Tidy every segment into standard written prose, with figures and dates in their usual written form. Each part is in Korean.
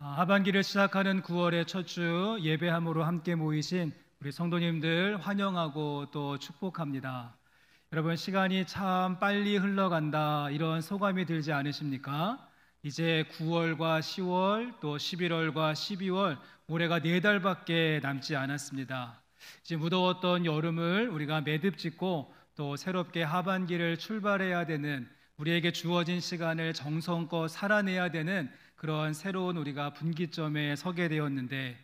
하반기를 시작하는 9월의 첫 주 예배함으로 함께 모이신 우리 성도님들 환영하고 또 축복합니다. 여러분, 시간이 참 빨리 흘러간다, 이런 소감이 들지 않으십니까? 이제 9월과 10월 또 11월과 12월, 올해가 4달밖에 남지 않았습니다. 이제 무더웠던 여름을 우리가 매듭짓고 또 새롭게 하반기를 출발해야 되는, 우리에게 주어진 시간을 정성껏 살아내야 되는 그런 새로운 우리가 분기점에 서게 되었는데,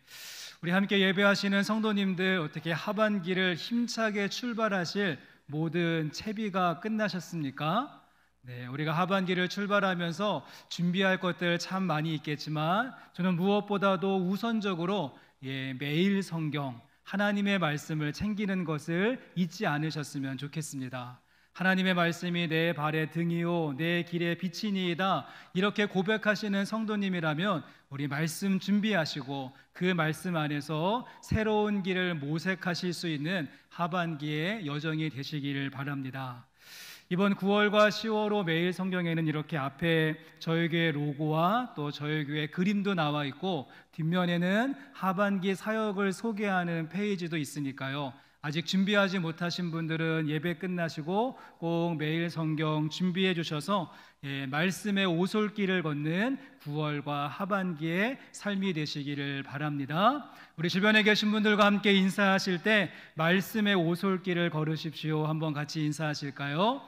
우리 함께 예배하시는 성도님들, 어떻게 하반기를 힘차게 출발하실 모든 채비가 끝나셨습니까? 네, 우리가 하반기를 출발하면서 준비할 것들 참 많이 있겠지만, 저는 무엇보다도 우선적으로 매일 성경, 하나님의 말씀을 챙기는 것을 잊지 않으셨으면 좋겠습니다. 하나님의 말씀이 내 발의 등이요 내 길의 빛이니이다, 이렇게 고백하시는 성도님이라면 우리 말씀 준비하시고 그 말씀 안에서 새로운 길을 모색하실 수 있는 하반기의 여정이 되시기를 바랍니다. 이번 9월과 10월호 매일 성경에는 이렇게 앞에 저희 교회 로고와 또 저희 교회 그림도 나와 있고, 뒷면에는 하반기 사역을 소개하는 페이지도 있으니까요, 아직 준비하지 못하신 분들은 예배 끝나시고 꼭 매일 성경 준비해 주셔서 말씀의 오솔길을 걷는 9월과 하반기의 삶이 되시기를 바랍니다. 우리 주변에 계신 분들과 함께 인사하실 때 말씀의 오솔길을 걸으십시오. 한번 같이 인사하실까요?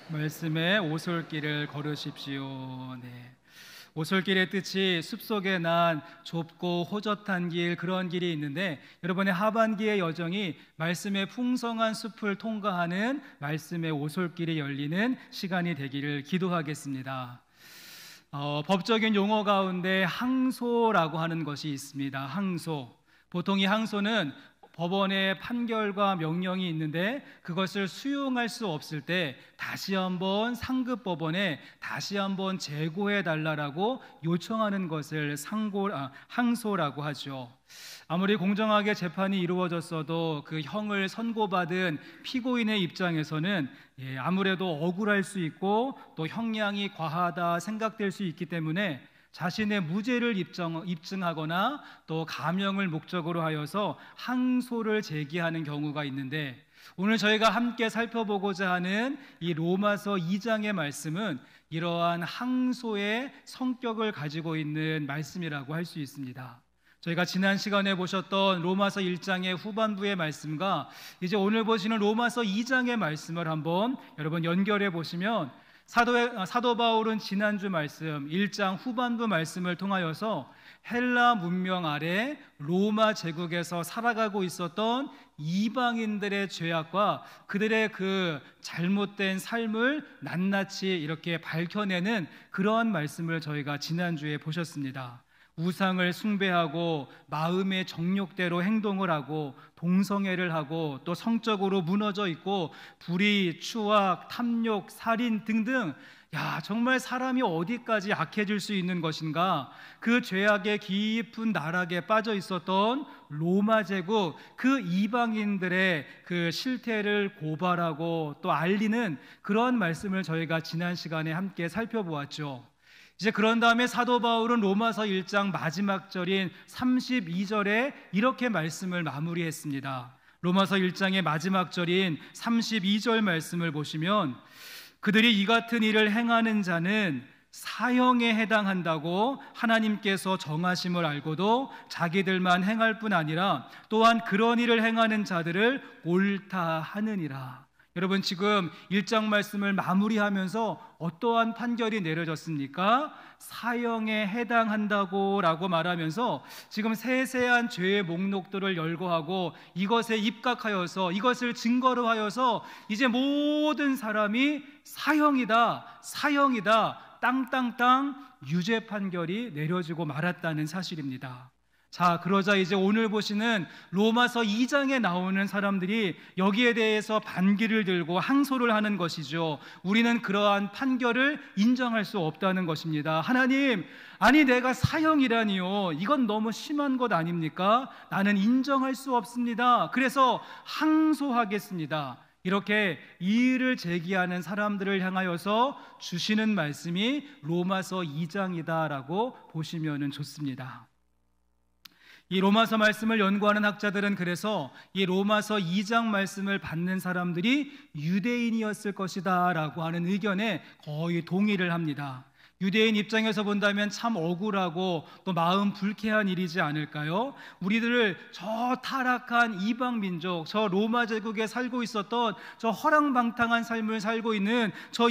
말씀의 오솔길을 걸으십시오. 네. 오솔길의 뜻이 숲속에 난 좁고 호젓한 길, 그런 길이 있는데, 여러분의 하반기의 여정이 말씀의 풍성한 숲을 통과하는 말씀의 오솔길이 열리는 시간이 되기를 기도하겠습니다. 법적인 용어 가운데 항소라고 하는 것이 있습니다. 항소. 보통 이 항소는 법원의 판결과 명령이 있는데 그것을 수용할 수 없을 때 다시 한번 상급법원에 다시 한번 재고해 달라고 요청하는 것을 항소라고 하죠. 아무리 공정하게 재판이 이루어졌어도 그 형을 선고받은 피고인의 입장에서는 아무래도 억울할 수 있고 또 형량이 과하다 생각될 수 있기 때문에 자신의 무죄를 입증하거나 또 감형을 목적으로 하여서 항소를 제기하는 경우가 있는데, 오늘 저희가 함께 살펴보고자 하는 이 로마서 2장의 말씀은 이러한 항소의 성격을 가지고 있는 말씀이라고 할 수 있습니다. 저희가 지난 시간에 보셨던 로마서 1장의 후반부의 말씀과 이제 오늘 보시는 로마서 2장의 말씀을 한번 여러분 연결해 보시면, 사도 바울은 지난주 말씀 1장 후반부 말씀을 통하여서 헬라 문명 아래 로마 제국에서 살아가고 있었던 이방인들의 죄악과 그들의 그 잘못된 삶을 낱낱이 이렇게 밝혀내는 그러한 말씀을 저희가 지난주에 보셨습니다. 우상을 숭배하고 마음의 정욕대로 행동을 하고 동성애를 하고 또 성적으로 무너져 있고 불의, 추악, 탐욕, 살인 등등, 정말 사람이 어디까지 악해질 수 있는 것인가, 그 죄악의 깊은 나락에 빠져 있었던 로마 제국, 그 이방인들의 그 실태를 고발하고 또 알리는 그런 말씀을 저희가 지난 시간에 함께 살펴보았죠. 이제 그런 다음에 사도 바울은 로마서 1장 마지막 절인 32절에 이렇게 말씀을 마무리했습니다. 로마서 1장의 마지막 절인 32절 말씀을 보시면, 그들이 이 같은 일을 행하는 자는 사형에 해당한다고 하나님께서 정하심을 알고도 자기들만 행할 뿐 아니라 또한 그런 일을 행하는 자들을 옳다 하느니라. 여러분, 지금 1장 말씀을 마무리하면서 어떠한 판결이 내려졌습니까? 사형에 해당한다고 라고 말하면서 지금 세세한 죄의 목록들을 열거하고 이것에 입각하여서 이것을 증거로 하여서 이제 모든 사람이 사형이다, 사형이다, 땅땅땅 유죄 판결이 내려지고 말았다는 사실입니다. 자, 그러자 이제 오늘 보시는 로마서 2장에 나오는 사람들이 여기에 대해서 반기를 들고 항소를 하는 것이죠. 우리는 그러한 판결을 인정할 수 없다는 것입니다. 하나님, 아니 내가 사형이라니요, 이건 너무 심한 것 아닙니까? 나는 인정할 수 없습니다. 그래서 항소하겠습니다. 이렇게 이의를 제기하는 사람들을 향하여서 주시는 말씀이 로마서 2장이다라고 보시면 좋습니다. 이 로마서 말씀을 연구하는 학자들은 그래서 이 로마서 2장 말씀을 받는 사람들이 유대인이었을 것이다 라고 하는 의견에 거의 동의를 합니다. 유대인 입장에서 본다면 참 억울하고 또 마음 불쾌한 일이지 않을까요? 우리들을 저 타락한 이방 민족, 저 로마 제국에 살고 있었던 저 허랑방탕한 삶을 살고 있는 저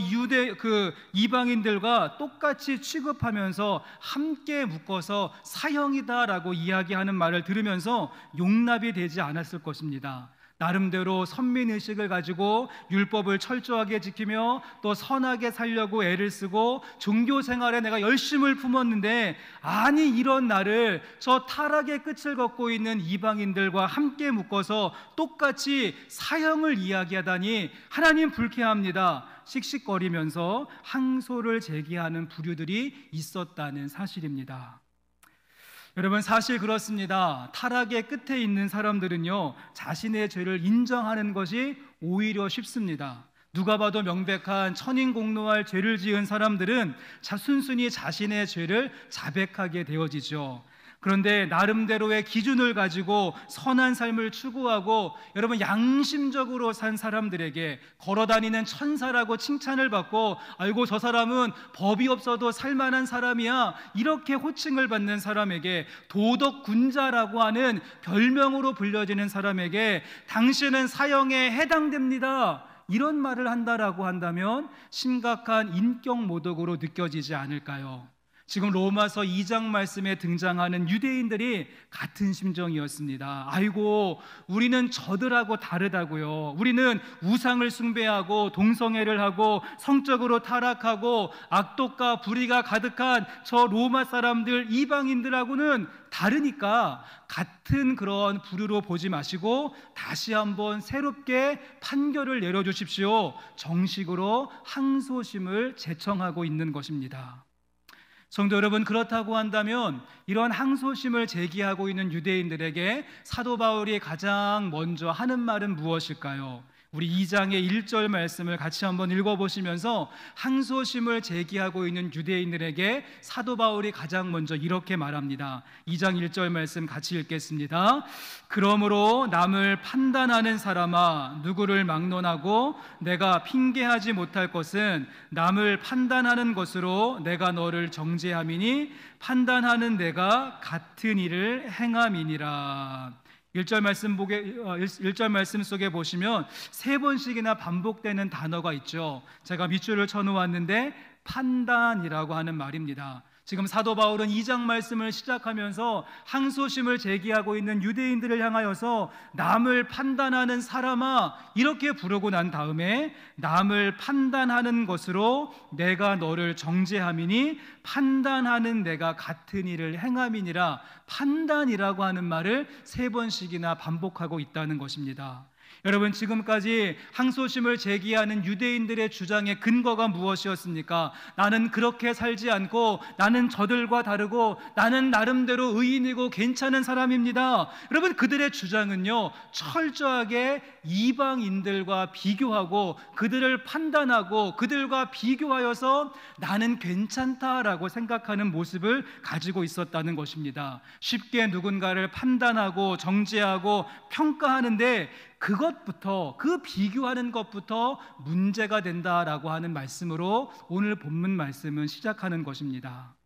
이방인들과 똑같이 취급하면서 함께 묶어서 사형이다라고 이야기하는 말을 들으면서 용납이 되지 않았을 것입니다. 나름대로 선민의식을 가지고 율법을 철저하게 지키며 또 선하게 살려고 애를 쓰고 종교 생활에 내가 열심을 품었는데, 아니 이런 나를 저 타락의 끝을 걷고 있는 이방인들과 함께 묶어서 똑같이 사형을 이야기하다니 하나님 불쾌합니다. 씩씩거리면서 항소를 제기하는 부류들이 있었다는 사실입니다. 여러분, 사실 그렇습니다. 타락의 끝에 있는 사람들은요, 자신의 죄를 인정하는 것이 오히려 쉽습니다. 누가 봐도 명백한 천인공노할 죄를 지은 사람들은 순순히 자신의 죄를 자백하게 되어지죠. 그런데 나름대로의 기준을 가지고 선한 삶을 추구하고 여러분 양심적으로 산 사람들에게 걸어다니는 천사라고 칭찬을 받고, 아이고 저 사람은 법이 없어도 살만한 사람이야, 이렇게 호칭을 받는 사람에게, 도덕군자라고 하는 별명으로 불려지는 사람에게 당신은 사형에 해당됩니다, 이런 말을 한다라고 한다면 심각한 인격 모독으로 느껴지지 않을까요? 지금 로마서 2장 말씀에 등장하는 유대인들이 같은 심정이었습니다. 아이고 우리는 저들하고 다르다고요. 우리는 우상을 숭배하고 동성애를 하고 성적으로 타락하고 악독과 불의가 가득한 저 로마 사람들, 이방인들하고는 다르니까 같은 그런 부류로 보지 마시고 다시 한번 새롭게 판결을 내려주십시오. 정식으로 항소심을 제청하고 있는 것입니다. 성도 여러분, 그렇다고 한다면 이런 항소심을 제기하고 있는 유대인들에게 사도 바울이 가장 먼저 하는 말은 무엇일까요? 우리 2장의 1절 말씀을 같이 한번 읽어보시면서 항소심을 제기하고 있는 유대인들에게 사도 바울이 가장 먼저 이렇게 말합니다. 2장 1절 말씀 같이 읽겠습니다. 그러므로 남을 판단하는 사람아, 누구를 막론하고 내가 핑계하지 못할 것은 남을 판단하는 것으로 내가 너를 정죄함이니 판단하는 내가 같은 일을 행함이니라. 1절 말씀 속에 보시면 세 번씩이나 반복되는 단어가 있죠. 제가 밑줄을 쳐놓았는데 판단이라고 하는 말입니다. 지금 사도 바울은 2장 말씀을 시작하면서 항소심을 제기하고 있는 유대인들을 향하여서 남을 판단하는 사람아, 이렇게 부르고 난 다음에 남을 판단하는 것으로 내가 너를 정죄함이니 판단하는 내가 같은 일을 행함이니라. 판단이라고 하는 말을 세 번씩이나 반복하고 있다는 것입니다. 여러분, 지금까지 항소심을 제기하는 유대인들의 주장의 근거가 무엇이었습니까? 나는 그렇게 살지 않고 나는 저들과 다르고 나는 나름대로 의인이고 괜찮은 사람입니다. 여러분, 그들의 주장은요, 철저하게 이방인들과 비교하고 그들을 판단하고 그들과 비교하여서 나는 괜찮다라고 생각하는 모습을 가지고 있었다는 것입니다. 쉽게 누군가를 판단하고 정죄하고 평가하는데 그것부터, 그 비교하는 것부터 문제가 된다라고 하는 말씀으로 오늘 본문 말씀은 시작하는 것입니다.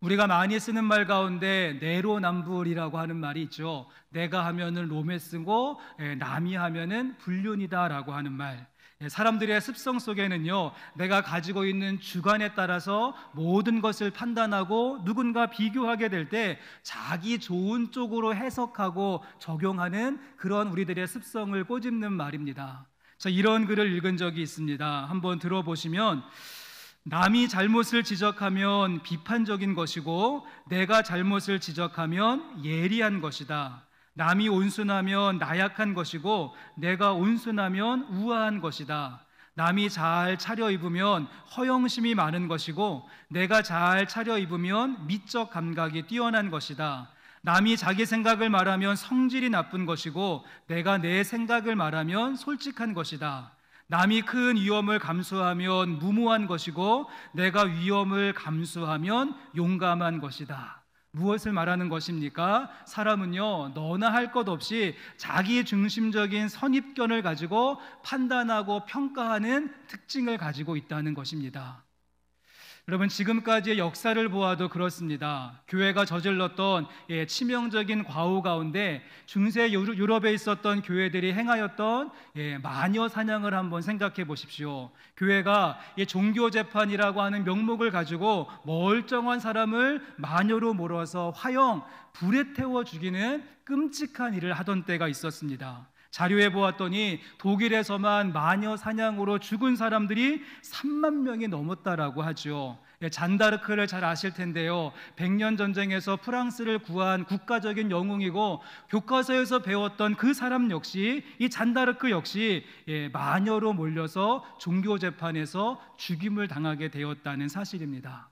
우리가 많이 쓰는 말 가운데 내로남불이라고 하는 말이 있죠. 내가 하면은 로메스고 남이 하면은 불륜이다라고 하는 말. 사람들의 습성 속에는요, 내가 가지고 있는 주관에 따라서 모든 것을 판단하고 누군가 비교하게 될 때 자기 좋은 쪽으로 해석하고 적용하는 그런 우리들의 습성을 꼬집는 말입니다. 자, 이런 글을 읽은 적이 있습니다. 한번 들어보시면, 남이 잘못을 지적하면 비판적인 것이고 내가 잘못을 지적하면 예리한 것이다. 남이 온순하면 나약한 것이고 내가 온순하면 우아한 것이다. 남이 잘 차려입으면 허영심이 많은 것이고 내가 잘 차려입으면 미적 감각이 뛰어난 것이다. 남이 자기 생각을 말하면 성질이 나쁜 것이고 내가 내 생각을 말하면 솔직한 것이다. 남이 큰 위험을 감수하면 무모한 것이고 내가 위험을 감수하면 용감한 것이다. 무엇을 말하는 것입니까? 사람은요, 너나 할 것 없이 자기 중심적인 선입견을 가지고 판단하고 평가하는 특징을 가지고 있다는 것입니다. 여러분, 지금까지의 역사를 보아도 그렇습니다. 교회가 저질렀던 치명적인 과오 가운데 중세 유럽에 있었던 교회들이 행하였던 마녀 사냥을 한번 생각해 보십시오. 교회가 종교 재판이라고 하는 명목을 가지고 멀쩡한 사람을 마녀로 몰아서 화형, 불에 태워 죽이는 끔찍한 일을 하던 때가 있었습니다. 자료에 보았더니 독일에서만 마녀 사냥으로 죽은 사람들이 3만 명이 넘었다라고 하죠. 잔다르크를 잘 아실 텐데요. 100년 전쟁에서 프랑스를 구한 국가적인 영웅이고 교과서에서 배웠던 그 사람 역시, 이 잔다르크 역시 마녀로 몰려서 종교 재판에서 죽임을 당하게 되었다는 사실입니다.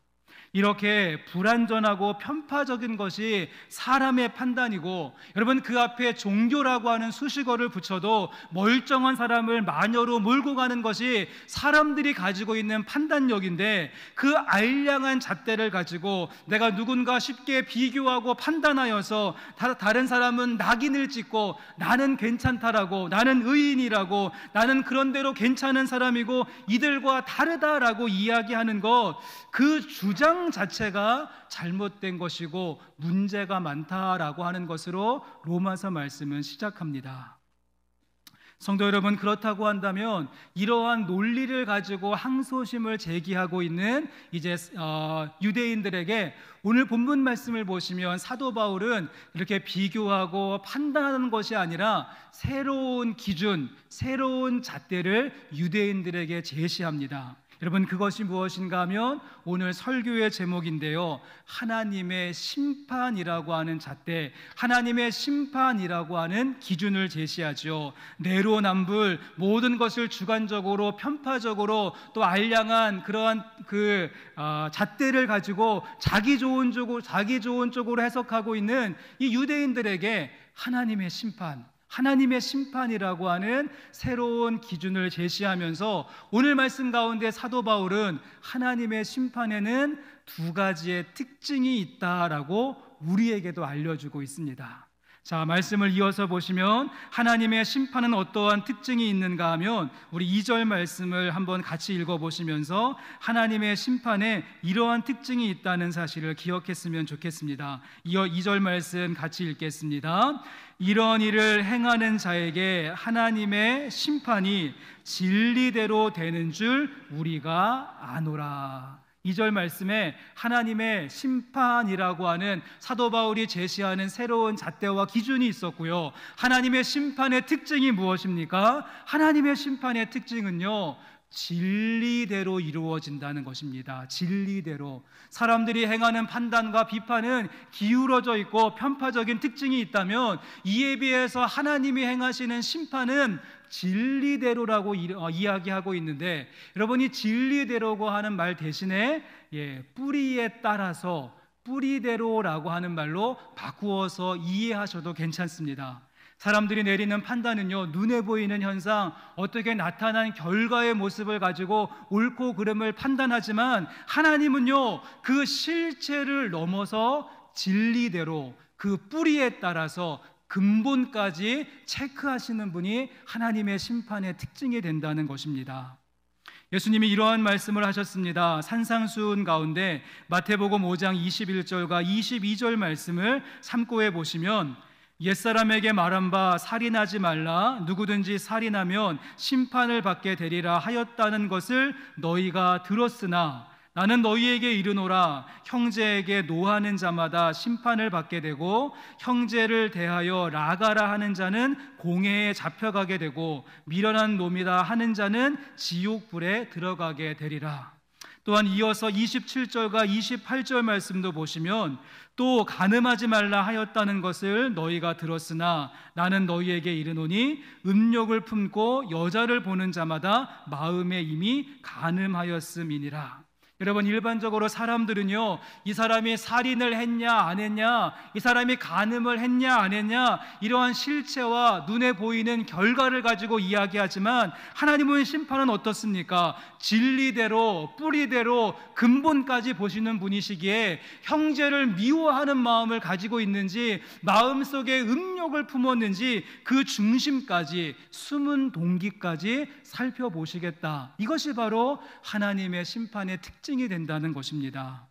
이렇게 불완전하고 편파적인 것이 사람의 판단이고, 여러분, 그 앞에 종교라고 하는 수식어를 붙여도 멀쩡한 사람을 마녀로 몰고 가는 것이 사람들이 가지고 있는 판단력인데, 그 알량한 잣대를 가지고 내가 누군가 쉽게 비교하고 판단하여서 다른 사람은 낙인을 찍고 나는 괜찮다라고, 나는 의인이라고, 나는 그런대로 괜찮은 사람이고 이들과 다르다라고 이야기하는 것, 그 주장 자체가 잘못된 것이고 문제가 많다라고 하는 것으로 로마서 말씀은 시작합니다. 성도 여러분, 그렇다고 한다면 이러한 논리를 가지고 항소심을 제기하고 있는 유대인들에게 오늘 본문 말씀을 보시면 사도 바울은 이렇게 비교하고 판단하는 것이 아니라 새로운 기준, 새로운 잣대를 유대인들에게 제시합니다. 여러분, 그것이 무엇인가 하면 오늘 설교의 제목인데요, 하나님의 심판이라고 하는 잣대, 하나님의 심판이라고 하는 기준을 제시하죠. 내로남불, 모든 것을 주관적으로 편파적으로 또 알량한 그러한 잣대를 가지고 자기 좋은 쪽으로 해석하고 있는 이 유대인들에게 하나님의 심판이라고 하는 새로운 기준을 제시하면서 오늘 말씀 가운데 사도 바울은 하나님의 심판에는 두 가지의 특징이 있다라고 우리에게도 알려주고 있습니다. 자, 말씀을 이어서 보시면 하나님의 심판은 어떠한 특징이 있는가 하면 우리 2절 말씀을 한번 같이 읽어보시면서 하나님의 심판에 이러한 특징이 있다는 사실을 기억했으면 좋겠습니다. 이어 2절 말씀 같이 읽겠습니다. 이런 일을 행하는 자에게 하나님의 심판이 진리대로 되는 줄 우리가 아노라. 2절 말씀에 하나님의 심판이라고 하는 사도 바울이 제시하는 새로운 잣대와 기준이 있었고요, 하나님의 심판의 특징이 무엇입니까? 하나님의 심판의 특징은요, 진리대로 이루어진다는 것입니다. 진리대로. 사람들이 행하는 판단과 비판은 기울어져 있고 편파적인 특징이 있다면, 이에 비해서 하나님이 행하시는 심판은 진리대로라고 이야기하고 있는데, 여러분이 진리대로고 하는 말 대신에 뿌리에 따라서 뿌리대로라고 하는 말로 바꾸어서 이해하셔도 괜찮습니다. 사람들이 내리는 판단은요, 눈에 보이는 현상, 어떻게 나타난 결과의 모습을 가지고 옳고 그름을 판단하지만, 하나님은요, 그 실체를 넘어서 진리대로 그 뿌리에 따라서 근본까지 체크하시는 분이 하나님의 심판의 특징이 된다는 것입니다. 예수님이 이러한 말씀을 하셨습니다. 산상수훈 가운데 마태복음 5장 21절과 22절 말씀을 참고해 보시면, 옛사람에게 말한 바 살인하지 말라, 누구든지 살인하면 심판을 받게 되리라 하였다는 것을 너희가 들었으나 나는 너희에게 이르노라, 형제에게 노하는 자마다 심판을 받게 되고 형제를 대하여 라가라 하는 자는 공회에 잡혀가게 되고 미련한 놈이라 하는 자는 지옥불에 들어가게 되리라. 또한 이어서 27절과 28절 말씀도 보시면, 또 간음하지 말라 하였다는 것을 너희가 들었으나 나는 너희에게 이르노니 음욕을 품고 여자를 보는 자마다 마음에 이미 간음하였음이니라. 여러분, 일반적으로 사람들은요, 이 사람이 살인을 했냐 안 했냐, 이 사람이 간음을 했냐 안 했냐, 이러한 실체와 눈에 보이는 결과를 가지고 이야기하지만 하나님은 심판은 어떻습니까? 진리대로, 뿌리대로, 근본까지 보시는 분이시기에 형제를 미워하는 마음을 가지고 있는지, 마음속에 음욕을 품었는지, 그 중심까지, 숨은 동기까지 살펴보시겠다. 이것이 바로 하나님의 심판의 특징이 된다는 것입니다.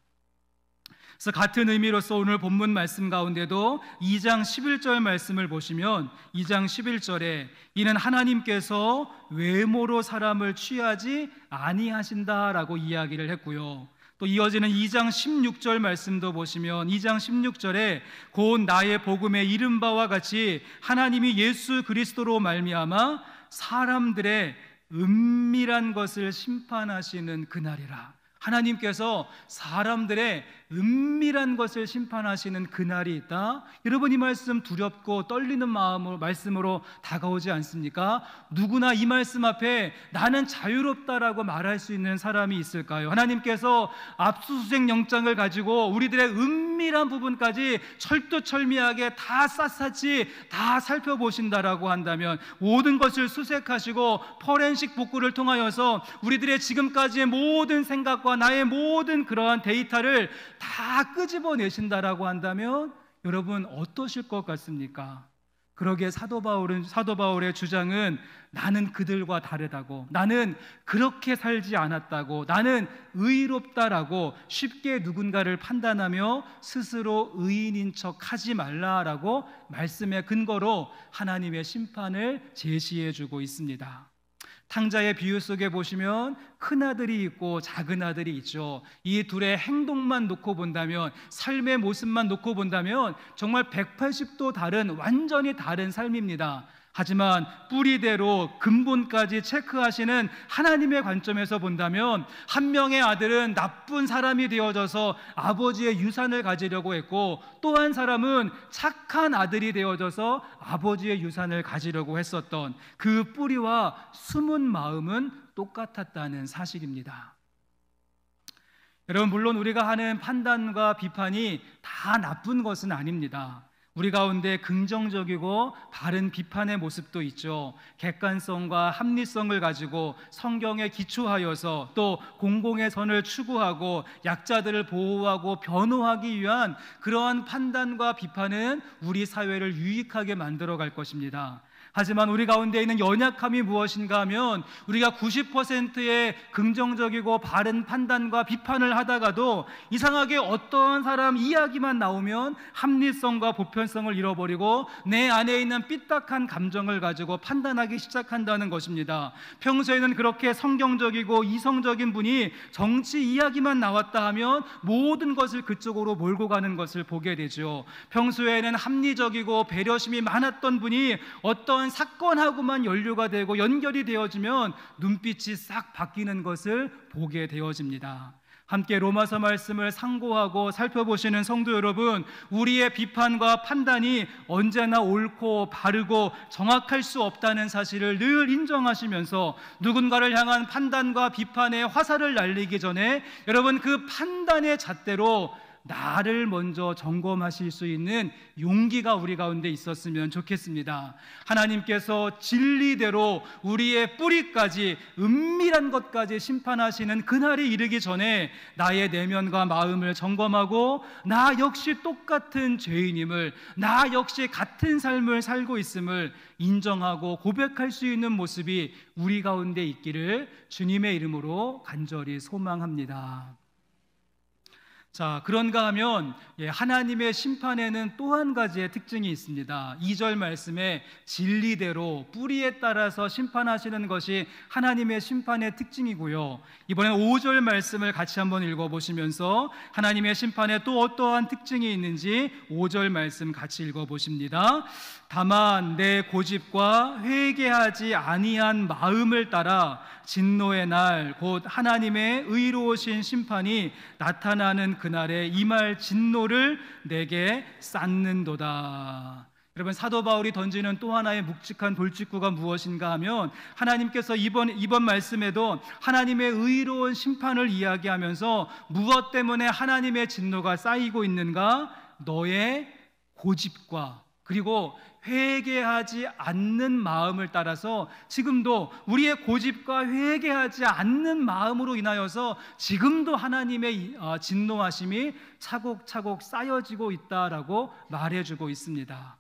그래서 같은 의미로서 오늘 본문 말씀 가운데도 2장 11절 말씀을 보시면 2장 11절에 이는 하나님께서 외모로 사람을 취하지 아니하신다라고 이야기를 했고요. 또 이어지는 2장 16절 말씀도 보시면 2장 16절에 곧 나의 복음에 이른 바와 같이 하나님이 예수 그리스도로 말미암아 사람들의 은밀한 것을 심판하시는 그날이라. 하나님께서 사람들의 은밀한 것을 심판하시는 그날이 있다. 여러분, 이 말씀 두렵고 떨리는 말씀으로 다가오지 않습니까? 누구나 이 말씀 앞에 나는 자유롭다라고 말할 수 있는 사람이 있을까요? 하나님께서 압수수색 영장을 가지고 우리들의 은밀한 부분까지 철두철미하게 다 샅샅이 다 살펴보신다라고 한다면, 모든 것을 수색하시고 포렌식 복구를 통하여서 우리들의 지금까지의 모든 생각과 나의 모든 그러한 데이터를 다 끄집어내신다라고 한다면 여러분, 어떠실 것 같습니까? 그러기에 사도 바울의 주장은 나는 그들과 다르다고, 나는 그렇게 살지 않았다고, 나는 의롭다라고 쉽게 누군가를 판단하며 스스로 의인인 척 하지 말라라고 말씀의 근거로 하나님의 심판을 제시해주고 있습니다. 탕자의 비유 속에 보시면 큰아들이 있고 작은아들이 있죠. 이 둘의 행동만 놓고 본다면, 삶의 모습만 놓고 본다면 정말 180도 다른, 완전히 다른 삶입니다. 하지만 뿌리대로 근본까지 체크하시는 하나님의 관점에서 본다면, 한 명의 아들은 나쁜 사람이 되어져서 아버지의 유산을 가지려고 했고, 또 한 사람은 착한 아들이 되어져서 아버지의 유산을 가지려고 했었던 그 뿌리와 숨은 마음은 똑같았다는 사실입니다. 여러분, 물론 우리가 하는 판단과 비판이 다 나쁜 것은 아닙니다. 우리 가운데 긍정적이고 바른 비판의 모습도 있죠. 객관성과 합리성을 가지고 성경에 기초하여서 또 공공의 선을 추구하고 약자들을 보호하고 변호하기 위한 그러한 판단과 비판은 우리 사회를 유익하게 만들어 갈 것입니다. 하지만 우리 가운데 있는 연약함이 무엇인가 하면, 우리가 90%의 긍정적이고 바른 판단과 비판을 하다가도 이상하게 어떠한 사람 이야기만 나오면 합리성과 보편성을 잃어버리고 내 안에 있는 삐딱한 감정을 가지고 판단하기 시작한다는 것입니다. 평소에는 그렇게 성경적이고 이성적인 분이 정치 이야기만 나왔다 하면 모든 것을 그쪽으로 몰고 가는 것을 보게 되죠. 평소에는 합리적이고 배려심이 많았던 분이 어떤 사건하고만 연루가 되고 연결이 되어지면 눈빛이 싹 바뀌는 것을 보게 되어집니다. 함께 로마서 말씀을 상고하고 살펴보시는 성도 여러분, 우리의 비판과 판단이 언제나 옳고 바르고 정확할 수 없다는 사실을 늘 인정하시면서 누군가를 향한 판단과 비판의 화살을 날리기 전에 여러분, 그 판단의 잣대로 나를 먼저 점검하실 수 있는 용기가 우리 가운데 있었으면 좋겠습니다. 하나님께서 진리대로 우리의 뿌리까지, 은밀한 것까지 심판하시는 그날이 이르기 전에 나의 내면과 마음을 점검하고 나 역시 똑같은 죄인임을, 나 역시 같은 삶을 살고 있음을 인정하고 고백할 수 있는 모습이 우리 가운데 있기를 주님의 이름으로 간절히 소망합니다. 자, 그런가 하면 하나님의 심판에는 또 한 가지의 특징이 있습니다. 2절 말씀에 진리대로 뿌리에 따라서 심판하시는 것이 하나님의 심판의 특징이고요. 이번엔 5절 말씀을 같이 한번 읽어보시면서 하나님의 심판에 또 어떠한 특징이 있는지 5절 말씀 같이 읽어보십니다. 다만 내 고집과 회개하지 아니한 마음을 따라 진노의 날 곧 하나님의 의로우신 심판이 나타나는 그날에 임할 진노를 내게 쌓는도다. 여러분, 사도 바울이 던지는 또 하나의 묵직한 돌직구가 무엇인가 하면 하나님께서 이번 말씀에도 하나님의 의로운 심판을 이야기하면서 무엇 때문에 하나님의 진노가 쌓이고 있는가? 너의 고집과 그리고 회개하지 않는 마음을 따라서 지금도 우리의 고집과 회개하지 않는 마음으로 인하여서 지금도 하나님의 진노하심이 차곡차곡 쌓여지고 있다라고 말해주고 있습니다.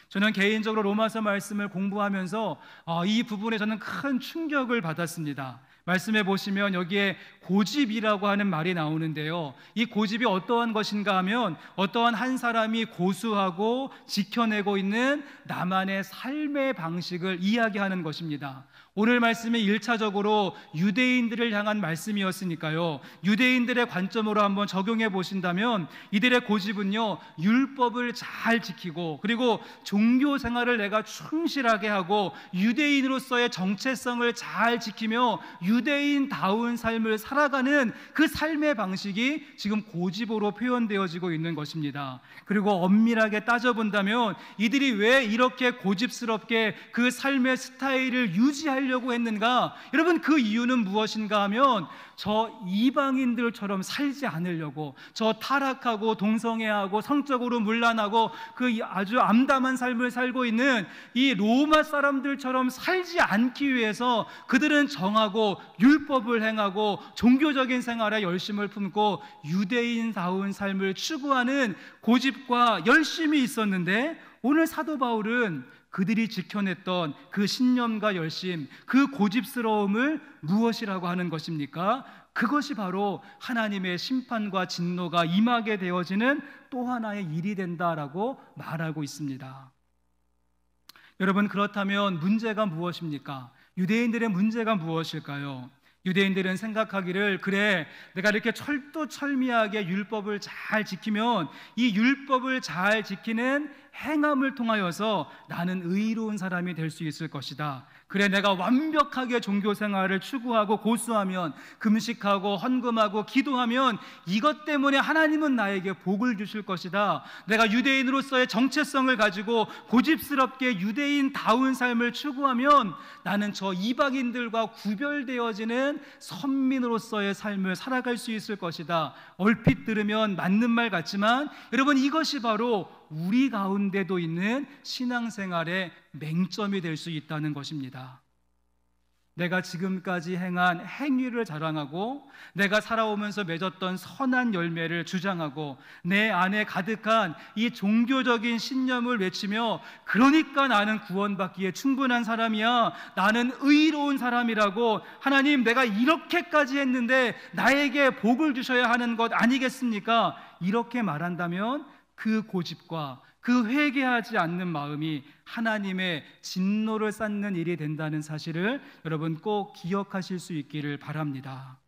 저는 개인적으로 로마서 말씀을 공부하면서 이 부분에 저는 큰 충격을 받았습니다. 말씀해 보시면 여기에 고집이라고 하는 말이 나오는데요, 이 고집이 어떠한 것인가 하면 어떠한 한 사람이 고수하고 지켜내고 있는 나만의 삶의 방식을 이야기하는 것입니다. 오늘 말씀이 1차적으로 유대인들을 향한 말씀이었으니까요, 유대인들의 관점으로 한번 적용해 보신다면 이들의 고집은요, 율법을 잘 지키고 그리고 종교 생활을 내가 충실하게 하고 유대인으로서의 정체성을 잘 지키며 유대인다운 삶을 살아가는 그 삶의 방식이 지금 고집으로 표현되어지고 있는 것입니다. 그리고 엄밀하게 따져본다면 이들이 왜 이렇게 고집스럽게 그 삶의 스타일을 유지하려고 했는가? 여러분, 그 이유는 무엇인가 하면 저 이방인들처럼 살지 않으려고, 저 타락하고 동성애하고 성적으로 문란하고 그 아주 암담한 삶을 살고 있는 이 로마 사람들처럼 살지 않기 위해서 그들은 정하고 율법을 행하고 종교적인 생활에 열심을 품고 유대인다운 삶을 추구하는 고집과 열심이 있었는데, 오늘 사도 바울은 그들이 지켜냈던 그 신념과 열심, 그 고집스러움을 무엇이라고 하는 것입니까? 그것이 바로 하나님의 심판과 진노가 임하게 되어지는 또 하나의 일이 된다라고 말하고 있습니다. 여러분, 그렇다면 문제가 무엇입니까? 유대인들의 문제가 무엇일까요? 유대인들은 생각하기를, 그래, 내가 이렇게 철두철미하게 율법을 잘 지키면 이 율법을 잘 지키는 행함을 통하여서 나는 의로운 사람이 될 수 있을 것이다. 그래, 내가 완벽하게 종교 생활을 추구하고 고수하면, 금식하고 헌금하고 기도하면 이것 때문에 하나님은 나에게 복을 주실 것이다. 내가 유대인으로서의 정체성을 가지고 고집스럽게 유대인다운 삶을 추구하면 나는 저 이방인들과 구별되어지는 선민으로서의 삶을 살아갈 수 있을 것이다. 얼핏 들으면 맞는 말 같지만 여러분, 이것이 바로 우리 가운데도 있는 신앙생활의 맹점이 될 수 있다는 것입니다. 내가 지금까지 행한 행위를 자랑하고 내가 살아오면서 맺었던 선한 열매를 주장하고 내 안에 가득한 이 종교적인 신념을 외치며, 그러니까 나는 구원받기에 충분한 사람이야, 나는 의로운 사람이라고, 하나님 내가 이렇게까지 했는데 나에게 복을 주셔야 하는 것 아니겠습니까? 이렇게 말한다면 그 고집과 그 회개하지 않는 마음이 하나님의 진노를 쌓는 일이 된다는 사실을 여러분 꼭 기억하실 수 있기를 바랍니다.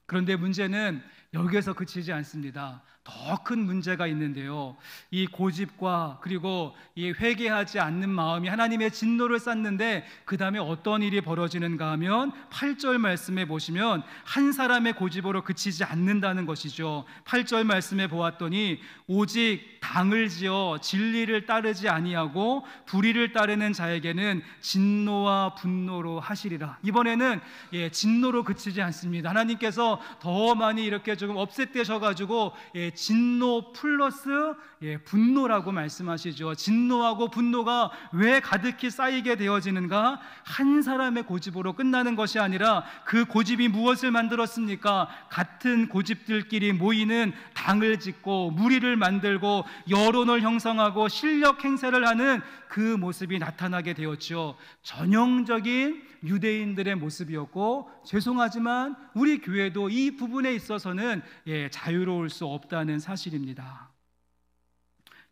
그런데 문제는 여기에서 그치지 않습니다. 더 큰 문제가 있는데요, 이 고집과 그리고 이 회개하지 않는 마음이 하나님의 진노를 쌓는데 그 다음에 어떤 일이 벌어지는가 하면 8절 말씀에 보시면 한 사람의 고집으로 그치지 않는다는 것이죠. 8절 말씀에 보았더니 오직 당을 지어 진리를 따르지 아니하고 불의를 따르는 자에게는 진노와 분노로 하시리라. 이번에는 진노로 그치지 않습니다. 하나님께서 더 많이 이렇게 조금 업셋되셔가지고 진노 플러스 분노라고 말씀하시죠. 진노하고 분노가 왜 가득히 쌓이게 되어지는가? 한 사람의 고집으로 끝나는 것이 아니라 그 고집이 무엇을 만들었습니까? 같은 고집들끼리 모이는 당을 짓고 무리를 만들고 여론을 형성하고 실력 행세를 하는 그 모습이 나타나게 되었죠. 전형적인 유대인들의 모습이었고, 죄송하지만 우리 교회도 이 부분에 있어서는 자유로울 수 없다는 사실입니다.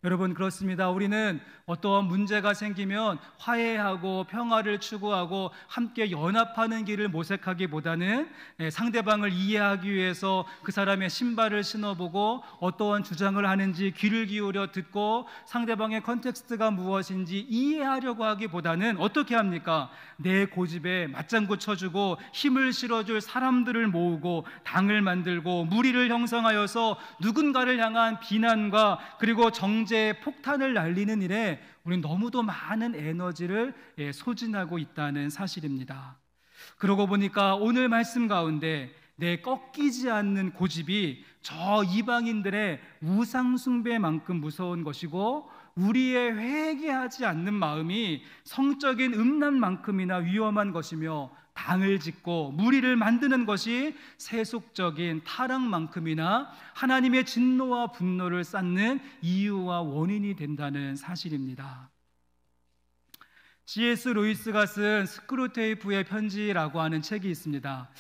여러분, 그렇습니다. 우리는 어떠한 문제가 생기면 화해하고 평화를 추구하고 함께 연합하는 길을 모색하기보다는 상대방을 이해하기 위해서 그 사람의 신발을 신어보고 어떠한 주장을 하는지 귀를 기울여 듣고 상대방의 컨텍스트가 무엇인지 이해하려고 하기보다는 어떻게 합니까? 내 고집에 맞장구 쳐주고 힘을 실어줄 사람들을 모으고 당을 만들고 무리를 형성하여서 누군가를 향한 비난과 그리고 정죄 경제 폭탄을 날리는 일에 우리는 너무도 많은 에너지를 소진하고 있다는 사실입니다. 그러고 보니까 오늘 말씀 가운데 내 꺾이지 않는 고집이 저 이방인들의 우상 숭배만큼 무서운 것이고, 우리의 회개하지 않는 마음이 성적인 음란만큼이나 위험한 것이며, 당을 짓고 무리를 만드는 것이 세속적인 타락만큼이나 하나님의 진노와 분노를 쌓는 이유와 원인이 된다는 사실입니다. C.S. 루이스가 쓴 스크루테이프의 편지라고 하는 책이 있습니다.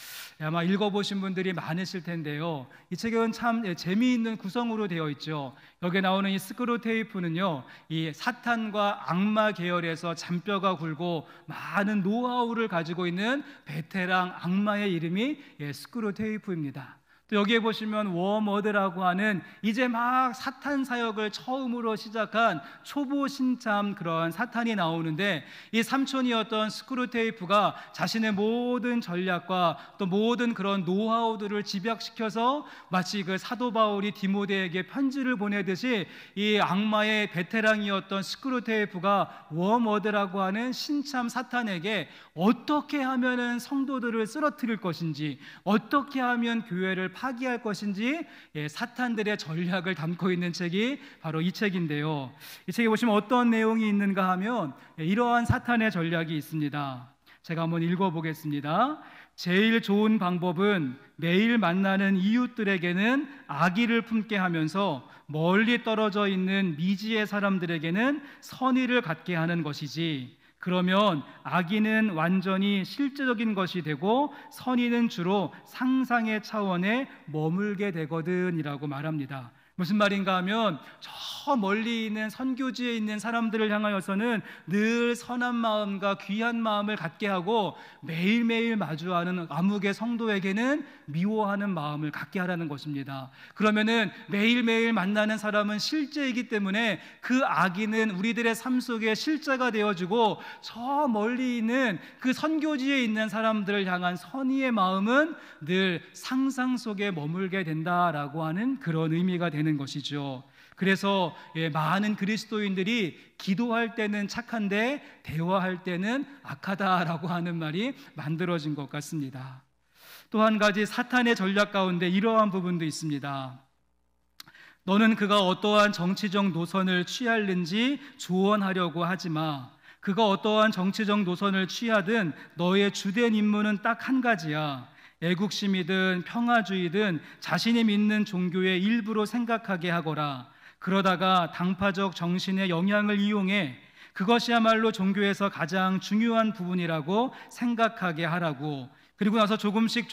아마 읽어보신 분들이 많으실 텐데요, 이 책은 참 재미있는 구성으로 되어 있죠. 여기에 나오는 이 스크루테이프는요, 이 사탄과 악마 계열에서 잔뼈가 굵고 많은 노하우를 가지고 있는 베테랑 악마의 이름이 스크루테이프입니다. 또 여기에 보시면 워머드라고 하는 이제 막 사탄 사역을 처음으로 시작한 초보 신참 그런 사탄이 나오는데, 이 삼촌이었던 스크루테이프가 자신의 모든 전략과 또 모든 그런 노하우들을 집약시켜서 마치 그 사도 바울이 디모데에게 편지를 보내듯이 이 악마의 베테랑이었던 스크루테이프가 워머드라고 하는 신참 사탄에게 어떻게 하면은 성도들을 쓰러뜨릴 것인지, 어떻게 하면 교회를 파기할 것인지 사탄들의 전략을 담고 있는 책이 바로 이 책인데요, 이 책에 보시면 어떤 내용이 있는가 하면 이러한 사탄의 전략이 있습니다. 제가 한번 읽어보겠습니다. 제일 좋은 방법은 매일 만나는 이웃들에게는 악의를 품게 하면서 멀리 떨어져 있는 미지의 사람들에게는 선의를 갖게 하는 것이지, 그러면 악의는 완전히 실제적인 것이 되고 선의는 주로 상상의 차원에 머물게 되거든 이라고 말합니다. 무슨 말인가 하면 저 멀리 있는 선교지에 있는 사람들을 향하여서는 늘 선한 마음과 귀한 마음을 갖게 하고, 매일매일 마주하는 암흑의 성도에게는 미워하는 마음을 갖게 하라는 것입니다. 그러면은 매일매일 만나는 사람은 실제이기 때문에 그 악의는 우리들의 삶 속에 실제가 되어지고, 저 멀리 있는 그 선교지에 있는 사람들을 향한 선의의 마음은 늘 상상 속에 머물게 된다라고 하는 그런 의미가 되는 것이죠. 그래서 많은 그리스도인들이 기도할 때는 착한데 대화할 때는 악하다라고 하는 말이 만들어진 것 같습니다. 또 한 가지 사탄의 전략 가운데 이러한 부분도 있습니다. 너는 그가 어떠한 정치적 노선을 취하는지 조언하려고 하지 마. 그가 어떠한 정치적 노선을 취하든 너의 주된 임무는 딱 한 가지야. 애국심이든 평화주의든 자신이 믿는 종교의 일부로 생각하게 하거라. 그러다가 당파적 정신의 영향을 이용해 그것이야말로 종교에서 가장 중요한 부분이라고 생각하게 하라고. 그리고 나서 조금씩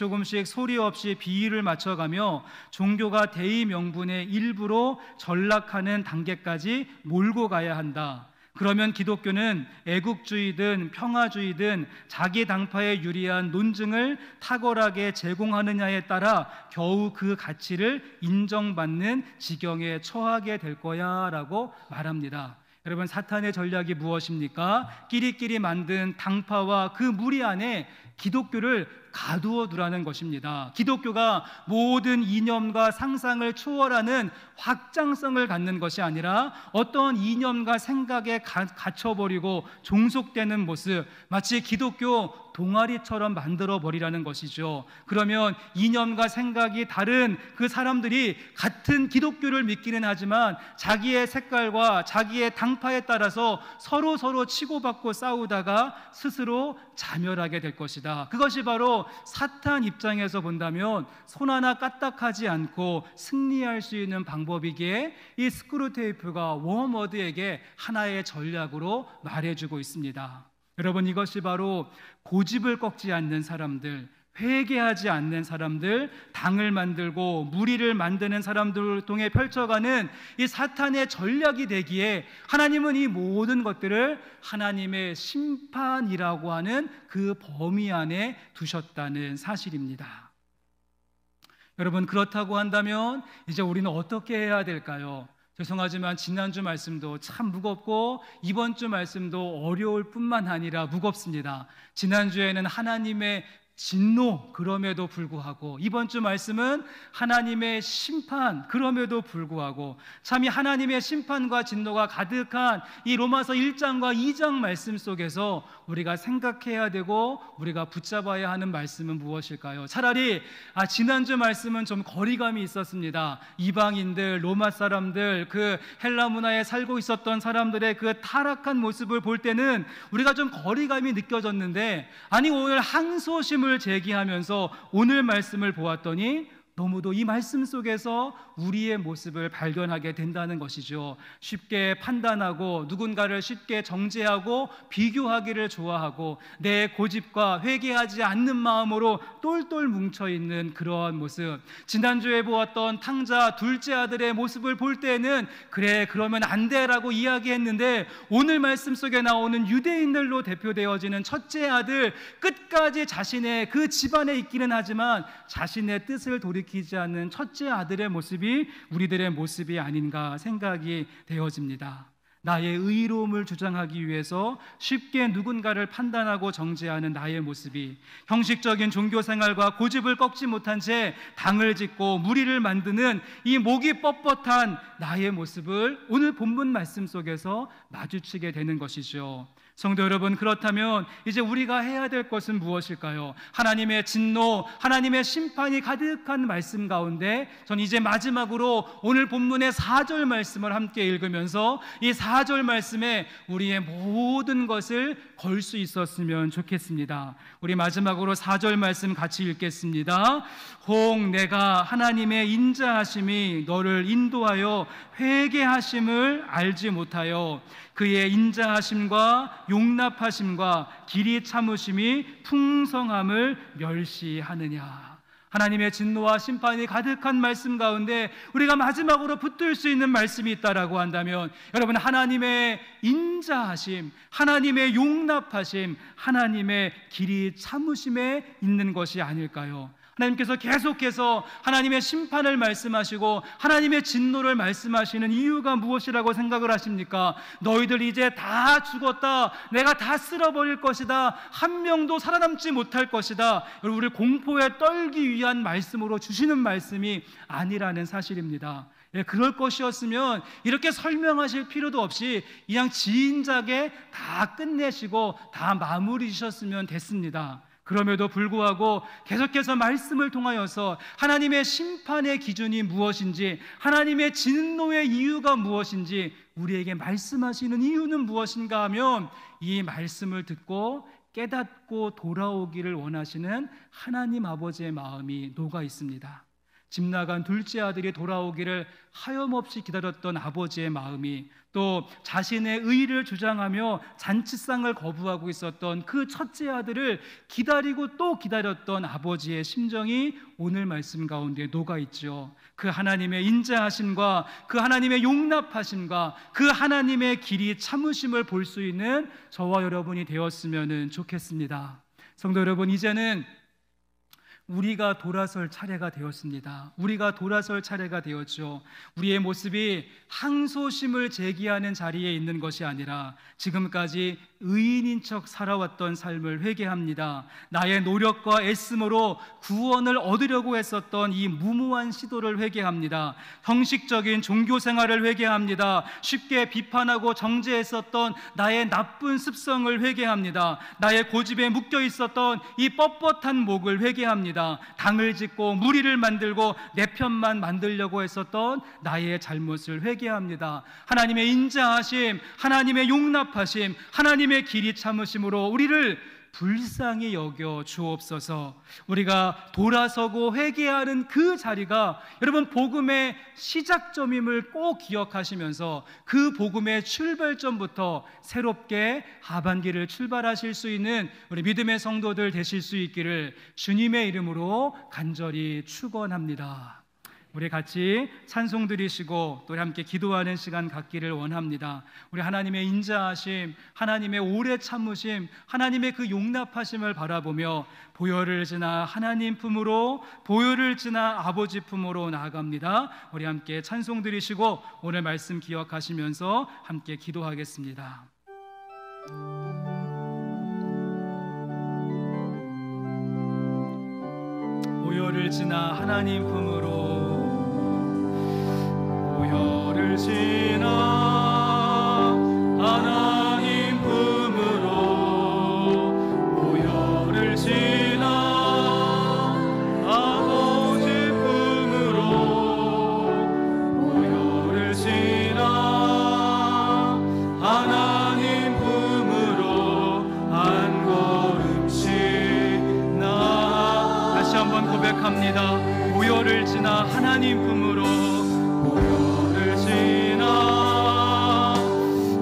소리 없이 비율을 맞춰가며 종교가 대의 명분의 일부로 전락하는 단계까지 몰고 가야 한다. 그러면 기독교는 애국주의든 평화주의든 자기 당파에 유리한 논증을 탁월하게 제공하느냐에 따라 겨우 그 가치를 인정받는 지경에 처하게 될 거야 라고 말합니다. 여러분, 사탄의 전략이 무엇입니까? 끼리끼리 만든 당파와 그 무리 안에 기독교를 가두어 두라는 것입니다. 기독교가 모든 이념과 상상을 초월하는 확장성을 갖는 것이 아니라 어떤 이념과 생각에 갇혀버리고 종속되는 모습, 마치 기독교 동아리처럼 만들어버리라는 것이죠. 그러면 이념과 생각이 다른 그 사람들이 같은 기독교를 믿기는 하지만 자기의 색깔과 자기의 당파에 따라서 서로 치고받고 싸우다가 스스로 자멸하게 될 것이다. 그것이 바로 사탄 입장에서 본다면 손 하나 까딱하지 않고 승리할 수 있는 방법이기에 이 스크루테이프가 워머드에게 하나의 전략으로 말해주고 있습니다. 여러분, 이것이 바로 고집을 꺾지 않는 사람들, 회개하지 않는 사람들, 당을 만들고 무리를 만드는 사람들을 통해 펼쳐가는 이 사탄의 전략이 되기에 하나님은 이 모든 것들을 하나님의 심판이라고 하는 그 범위 안에 두셨다는 사실입니다. 여러분, 그렇다고 한다면 이제 우리는 어떻게 해야 될까요? 죄송하지만 지난주 말씀도 참 무겁고 이번 주 말씀도 어려울 뿐만 아니라 무겁습니다. 지난주에는 하나님의 진노, 그럼에도 불구하고, 이번 주 말씀은 하나님의 심판, 그럼에도 불구하고, 참 이 하나님의 심판과 진노가 가득한 이 로마서 1장과 2장 말씀 속에서 우리가 생각해야 되고 우리가 붙잡아야 하는 말씀은 무엇일까요? 차라리 지난주 말씀은 좀 거리감이 있었습니다. 이방인들, 로마 사람들, 그 헬라 문화에 살고 있었던 사람들의 그 타락한 모습을 볼 때는 우리가 좀 거리감이 느껴졌는데, 아니 오늘 항소심을 제기하면서 오늘 말씀을 보았더니 너무도 이 말씀 속에서 우리의 모습을 발견하게 된다는 것이죠. 쉽게 판단하고 누군가를 쉽게 정죄하고 비교하기를 좋아하고 내 고집과 회개하지 않는 마음으로 똘똘 뭉쳐있는 그러한 모습, 지난주에 보았던 탕자 둘째 아들의 모습을 볼 때는 그래 그러면 안 돼라고 이야기했는데, 오늘 말씀 속에 나오는 유대인들로 대표되어지는 첫째 아들, 끝까지 자신의 그 집안에 있기는 하지만 자신의 뜻을 돌이키지 않는 첫째 아들의 모습이 우리들의 모습이 아닌가 생각이 되어집니다. 나의 의로움을 주장하기 위해서 쉽게 누군가를 판단하고 정죄하는 나의 모습이, 형식적인 종교생활과 고집을 꺾지 못한 채 당을 짓고 무리를 만드는 이 목이 뻣뻣한 나의 모습을 오늘 본문 말씀 속에서 마주치게 되는 것이죠. 성도 여러분, 그렇다면 이제 우리가 해야 될 것은 무엇일까요? 하나님의 진노, 하나님의 심판이 가득한 말씀 가운데 전 이제 마지막으로 오늘 본문의 4절 말씀을 함께 읽으면서 이 4절 말씀에 우리의 모든 것을 걸 수 있었으면 좋겠습니다. 우리 마지막으로 4절 말씀 같이 읽겠습니다. 혹 내가 하나님의 인자하심이 너를 인도하여 회개하심을 알지 못하여 그의 인자하심과 용납하심과 길이 참으심이 풍성함을 멸시하느냐. 하나님의 진노와 심판이 가득한 말씀 가운데 우리가 마지막으로 붙들 수 있는 말씀이 있다라고 한다면, 여러분, 하나님의 인자하심, 하나님의 용납하심, 하나님의 길이 참으심에 있는 것이 아닐까요? 하나님께서 계속해서 하나님의 심판을 말씀하시고 하나님의 진노를 말씀하시는 이유가 무엇이라고 생각을 하십니까? 너희들 이제 다 죽었다, 내가 다 쓸어버릴 것이다, 한 명도 살아남지 못할 것이다, 우리를 공포에 떨기 위한 말씀으로 주시는 말씀이 아니라는 사실입니다. 그럴 것이었으면 이렇게 설명하실 필요도 없이 그냥 지인작에 다 끝내시고 다 마무리 지셨으면 됐습니다. 그럼에도 불구하고 계속해서 말씀을 통하여서 하나님의 심판의 기준이 무엇인지, 하나님의 진노의 이유가 무엇인지 우리에게 말씀하시는 이유는 무엇인가 하면, 이 말씀을 듣고 깨닫고 돌아오기를 원하시는 하나님 아버지의 마음이 녹아 있습니다. 집 나간 둘째 아들이 돌아오기를 하염없이 기다렸던 아버지의 마음이, 또 자신의 의를 주장하며 잔치상을 거부하고 있었던 그 첫째 아들을 기다리고 또 기다렸던 아버지의 심정이 오늘 말씀 가운데 녹아있죠. 그 하나님의 인자하심과 그 하나님의 용납하심과 그 하나님의 길이 참으심을 볼 수 있는 저와 여러분이 되었으면 좋겠습니다. 성도 여러분, 이제는 우리가 돌아설 차례가 되었습니다. 우리가 돌아설 차례가 되었죠. 우리의 모습이 항소심을 제기하는 자리에 있는 것이 아니라 지금까지 의인인 척 살아왔던 삶을 회개합니다. 나의 노력과 애씀으로 구원을 얻으려고 했었던 이 무모한 시도를 회개합니다. 형식적인 종교 생활을 회개합니다. 쉽게 비판하고 정죄했었던 나의 나쁜 습성을 회개합니다. 나의 고집에 묶여 있었던 이 뻣뻣한 목을 회개합니다. 당을 짓고 무리를 만들고 내 편만 만들려고 했었던 나의 잘못을 회개합니다. 하나님의 인자하심, 하나님의 용납하심, 하나님의 길이 참으심으로 우리를 불쌍히 여겨 주옵소서. 우리가 돌아서고 회개하는 그 자리가 여러분 복음의 시작점임을 꼭 기억하시면서 그 복음의 출발점부터 새롭게 하반기를 출발하실 수 있는 우리 믿음의 성도들 되실 수 있기를 주님의 이름으로 간절히 축원합니다. 우리 같이 찬송 드리시고 또 함께 기도하는 시간 갖기를 원합니다. 우리 하나님의 인자하심, 하나님의 오래 참으심, 하나님의 그 용납하심을 바라보며 보혈을 지나 하나님 품으로, 보혈을 지나 아버지 품으로 나아갑니다. 우리 함께 찬송 드리시고 오늘 말씀 기억하시면서 함께 기도하겠습니다. 우여를 지나 하나님 품으로, 우여를 지나 하나님 품으로, 우여를 지나 아버지 품으로, 우여를 지나 하나님 품으로 한 걸음씩 다시 한번 고백합니다. 우여를 지나 하나님 품으로, 우여를 지나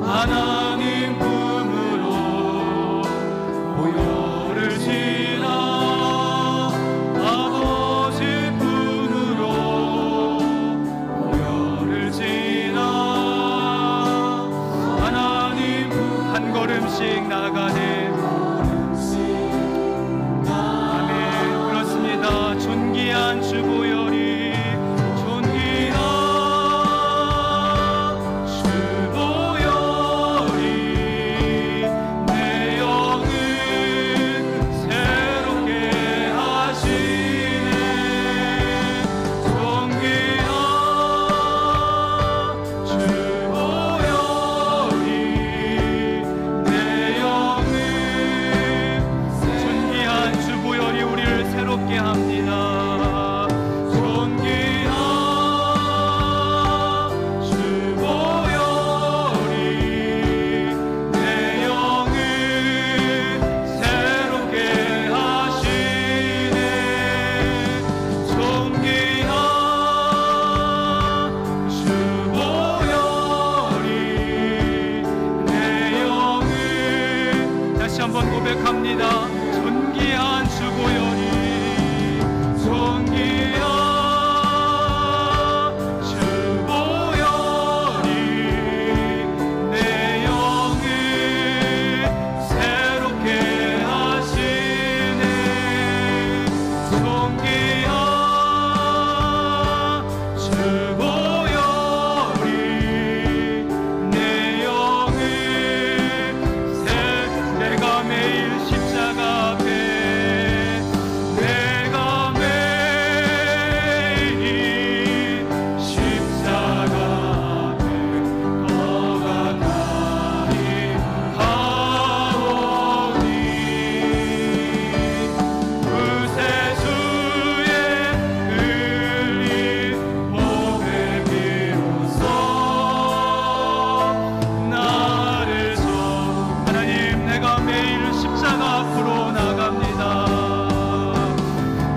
하나님 품으로, 우여를 지나 아버지 품으로, 우여를 지나 하나님 한 걸음씩 나가네. 아멘. 그렇습니다. 존귀한 주보혈이, 존귀한 주보혈이 내 영을 새롭게 하시네. 존귀한 주보혈이 내 영을, 존귀한 주보혈이 우리를 새롭게 합니다. 존귀한 주보혈이 내 영을 새롭게 하시네. 존귀한 주보혈이 내 영을, 다시 한번 고백합니다. 존귀한 주보혈이, 존귀한 주보혈이 내 영을 새롭게 하시네. 존귀한 주보혈이 내 영을 내가 매일 십자가 앞에, 내가 매일 십자가 앞에 더 가까이 가오니, 구세주의 흘린 보배 비로소 나를 줘. 하나님, 내가 매일 십자가 앞으로 나갑니다.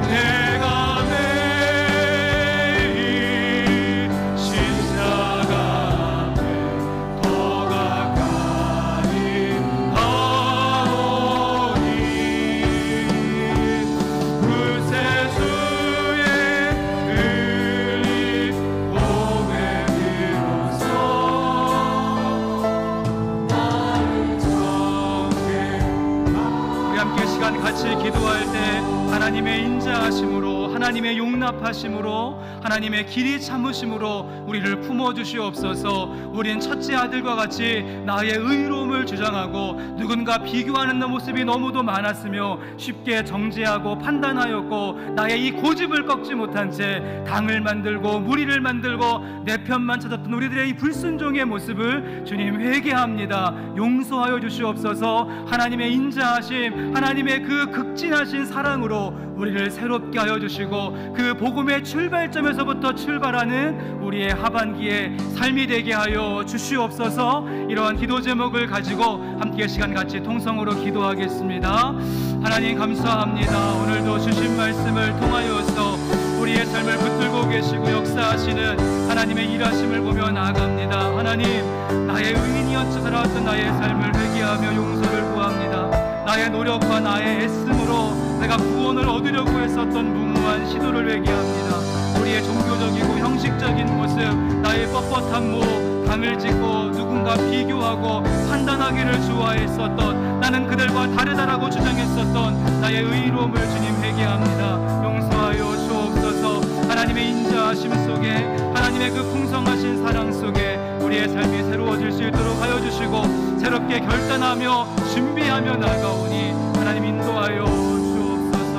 내가 매일 십자가 앞에 더 가까이 가오니, 구세주의 흘린 보배 비로소 나를 정해. 우리 함께 시간 같이 기도할 때 하나님의 인자하심으로, 하나님의 용납하심으로, 하나님의 길이 참으심으로 우리를 품어주시옵소서. 우린 첫째 아들과 같이 나의 의로움을 주장하고 누군가 비교하는 모습이 너무도 많았으며 쉽게 정죄하고 판단하였고, 나의 이 고집을 꺾지 못한 채 당을 만들고 무리를 만들고 내 편만 찾았던 우리들의 이 불순종의 모습을 주님 회개합니다. 용서하여 주시옵소서. 하나님의 인자하심, 하나님의 그 극진하신 사랑으로 우리를 새롭게 하여 주시고, 그 복음의 출발점에서부터 출발하는 우리의 하반기에 삶이 되게 하여 주시옵소서. 이러한 기도 제목을 가지고 함께 시간 같이 통성으로 기도하겠습니다. 하나님 감사합니다. 오늘도 주신 말씀을 통하여서 우리의 삶을 붙들고 계시고 역사하시는 하나님의 일하심을 보며 나아갑니다. 하나님, 나의 의인이었어 살아왔던 나의 삶을 회개하며 용서를 구합니다. 나의 노력과 나의 애씀으로 내가 구원을 얻으려고 했었던 무모한 시도를 회개합니다. 우리의 종교적이고 형식적인 모습, 나의 뻣뻣한 모, 당을 짓고 누군가 비교하고 판단하기를 좋아했었던, 나는 그들과 다르다라고 주장했었던 나의 의로움을 주님 회개합니다. 용서하여 주옵소서. 하나님의 인자하심 속에, 하나님의 그 풍성하신 사랑 속에 우리의 삶이 새로워질 수 있도록 하여 주시고, 새롭게 결단하며 준비하며 나아가오니 하나님 인도하여 주옵소서.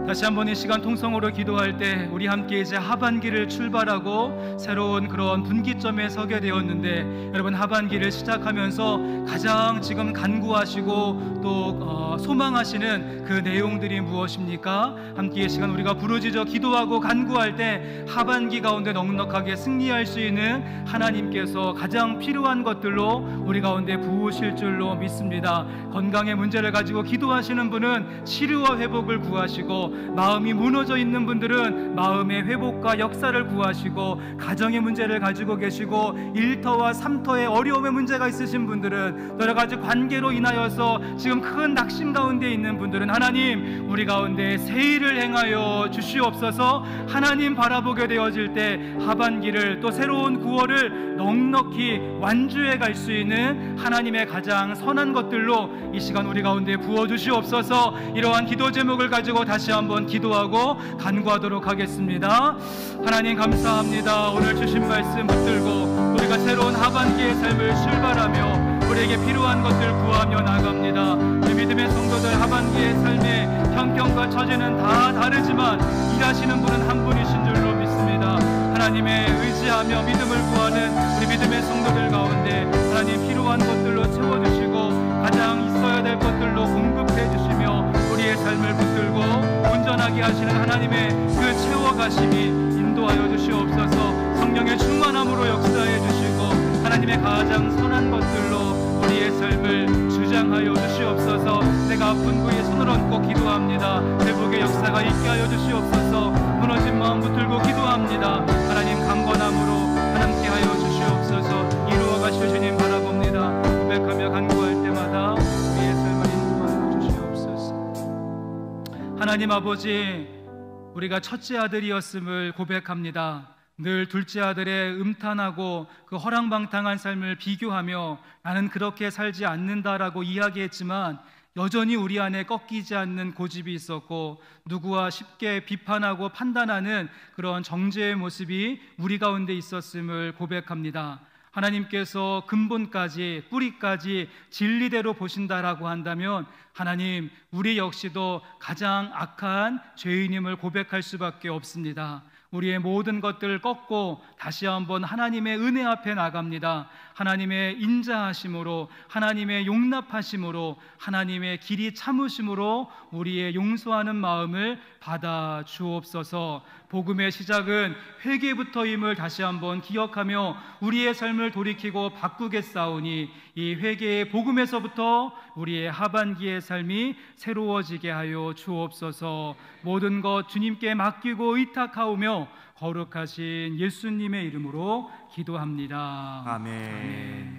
다시 한번 이 시간 통성으로 기도할 때 우리 함께 이제 하반기를 출발하고 새로운 그런 분기점에 서게 되었는데, 여러분 하반기를 시작하면서 가장 지금 간구하시고 또 소망하시는 그 내용들이 무엇입니까? 함께 이 시간 우리가 부르짖어 기도하고 간구할 때 하반기 가운데 넉넉하게 승리할 수 있는 하나님께서 가장 필요한 것들로 우리 가운데 부으실 줄로 믿습니다. 건강의 문제를 가지고 기도하시는 분은 치료와 회복을 구하시고, 마음이 무너져 있는 분들은 마음의 회복과 역사를 구하시고, 가정의 문제를 가지고 계시고 일터와 삼터의 어려움의 문제가 있으신 분들은, 여러 가지 관계로 인하여서 지금 큰 낙심 가운데 있는 분들은 하나님 우리 가운데 새 일을 행하여 주시옵소서. 하나님 바라보게 되어질 때 하반기를 또 새로운 9월을 넉넉히 완주해 갈 수 있는 하나님의 가장 선한 것들로 이 시간 우리 가운데 부어주시옵소서. 이러한 기도 제목을 가지고 다시 한번 기도하고 간구하도록 하겠습니다. 하나님 감사합니다. 오늘 주신 말씀 붙들고 우리가 새로운 하반기의 삶을 출발하며 우리에게 필요한 것들 구하며 나갑니다. 우리 믿음의 성도들, 하반기의 삶의 형편과 처지는 다 다르지만 일하시는 분은 한 분이신 줄로 믿습니다. 하나님의 의지하며 믿음을 구하는 우리 믿음의 성도들 가운데 하나님 필요한 것들로 채워주시고 가장 있어야 될 것들로 공급해 주시며 우리의 삶을 붙들고 온전하게 하시는 하나님의 그 채워가심이 인도하여 주시옵소서. 성령의 충만함으로 역사해 주시고 하나님의 가장 선한 것들로 우리의 삶을 주장하여 주시옵소서. 내가 아픈 부위에 손을 얹고 기도합니다. 회복의 역사가 있게 하여 주시옵소서. 무너진 마음 붙들고 기도합니다. 하나님 강건함으로 함께 하여 주시옵소서. 이루어 가시오 주님 바라봅니다. 고백하며 간구할 때마다 우리의 삶을 인도하여 주시옵소서. 하나님 아버지, 우리가 첫째 아들이었음을 고백합니다. 늘 둘째 아들의 음탄하고 그 허랑방탕한 삶을 비교하며 나는 그렇게 살지 않는다라고 이야기했지만 여전히 우리 안에 꺾이지 않는 고집이 있었고 누구와 쉽게 비판하고 판단하는 그런 정죄의 모습이 우리 가운데 있었음을 고백합니다. 하나님께서 근본까지 뿌리까지 진리대로 보신다라고 한다면 하나님, 우리 역시도 가장 악한 죄인임을 고백할 수밖에 없습니다. 우리의 모든 것들을 꺾고 다시 한번 하나님의 은혜 앞에 나갑니다. 하나님의 인자하심으로, 하나님의 용납하심으로, 하나님의 길이 참으심으로 우리의 용서하는 마음을 받아 주옵소서. 복음의 시작은 회개부터임을 다시 한번 기억하며 우리의 삶을 돌이키고 바꾸겠사오니 이 회개의 복음에서부터 우리의 하반기의 삶이 새로워지게 하여 주옵소서. 모든 것 주님께 맡기고 의탁하오며 거룩하신 예수님의 이름으로 기도합니다. 아멘.